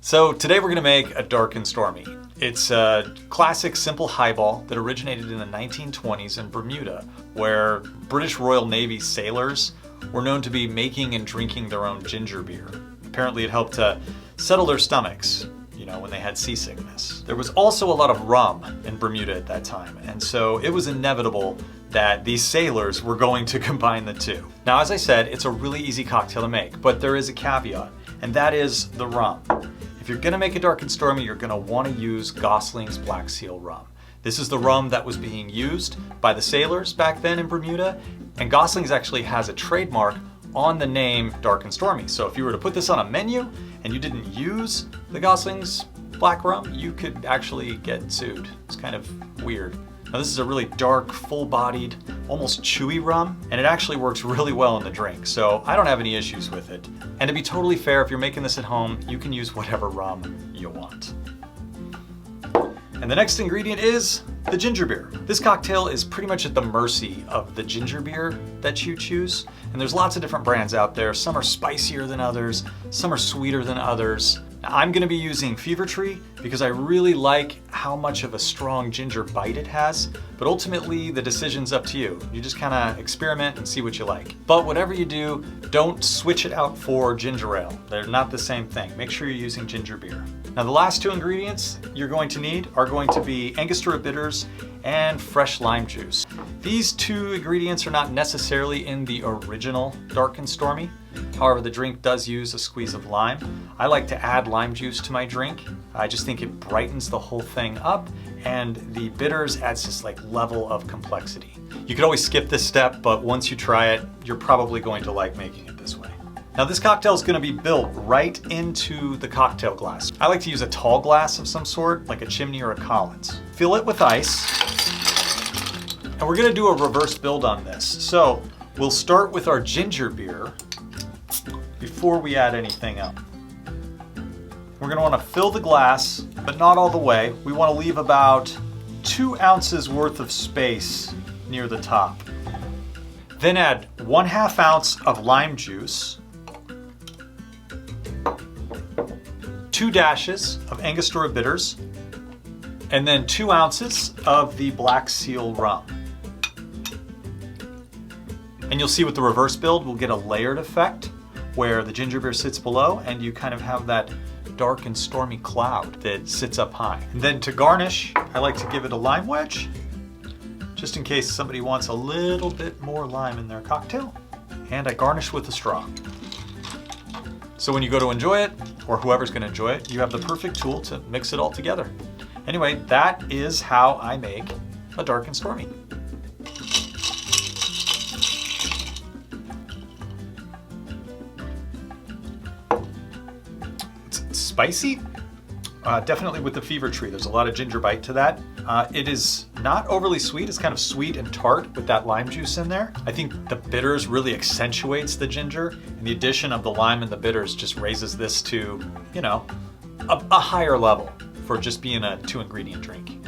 So today we're gonna make a Dark N Stormy. It's a classic simple highball that originated in the 1920s in Bermuda, where British Royal Navy sailors were known to be making and drinking their own ginger beer. Apparently it helped to settle their stomachs, you know, when they had seasickness. There was also a lot of rum in Bermuda at that time, and so it was inevitable that these sailors were going to combine the two. Now, as I said, it's a really easy cocktail to make, but there is a caveat, and that is the rum. If you're gonna make a Dark N Stormy, you're gonna wanna use Goslings Black Seal Rum. This is the rum that was being used by the sailors back then in Bermuda, and Goslings actually has a trademark on the name Dark N Stormy. So if you were to put this on a menu and you didn't use the Goslings Black Rum, you could actually get sued. It's kind of weird. Now this is a really dark, full-bodied, almost chewy rum, and it actually works really well in the drink, so I don't have any issues with it. And to be totally fair, if you're making this at home, you can use whatever rum you want. And the next ingredient is the ginger beer. This cocktail is pretty much at the mercy of the ginger beer that you choose, and there's lots of different brands out there. Some are spicier than others, some are sweeter than others. I'm gonna be using Fever Tree because I really like how much of a strong ginger bite it has, but ultimately the decision's up to you. You just kinda experiment and see what you like. But whatever you do, don't switch it out for ginger ale. They're not the same thing. Make sure you're using ginger beer. Now the last two ingredients you're going to need are going to be Angostura bitters and fresh lime juice. These two ingredients are not necessarily in the original Dark N Stormy. However, the drink does use a squeeze of lime. I like to add lime juice to my drink. I just think it brightens the whole thing up, and the bitters adds this like level of complexity. You could always skip this step, but once you try it, you're probably going to like making it this way. Now this cocktail is going to be built right into the cocktail glass. I like to use a tall glass of some sort, like a chimney or a Collins. Fill it with ice, and we're going to do a reverse build on this. So we'll start with our ginger beer before we add anything else. We're going to want to fill the glass, but not all the way. We want to leave about 2 ounces worth of space near the top. Then add 1/2 ounce of lime juice, 2 dashes of Angostura bitters, and then 2 ounces of the Black Seal Rum. And you'll see with the reverse build, we'll get a layered effect where the ginger beer sits below and you kind of have that Dark and Stormy cloud that sits up high. And then to garnish, I like to give it a lime wedge, just in case somebody wants a little bit more lime in their cocktail. And I garnish with a straw. So when you go to enjoy it, or whoever's gonna enjoy it, you have the perfect tool to mix it all together. Anyway, that is how I make a Dark N Stormy. Spicy, definitely with the Fever Tree. There's a lot of ginger bite to that. It is not overly sweet. It's kind of sweet and tart with that lime juice in there. I think the bitters really accentuates the ginger, and the addition of the lime and the bitters just raises this to, you know, a higher level for just being a 2-ingredient drink.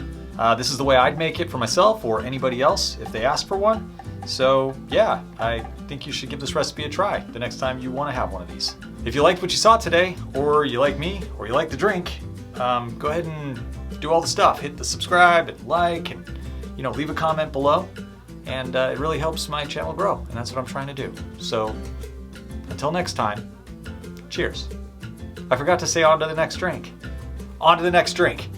This is the way I'd make it for myself or anybody else if they ask for one. So yeah, I think you should give this recipe a try the next time you want to have one of these. If you liked what you saw today, or you like me, or you like the drink, go ahead and do all the stuff. Hit the subscribe and like, and you know, leave a comment below. And it really helps my channel grow, and that's what I'm trying to do. So until next time, cheers. I forgot to say on to the next drink. On to the next drink.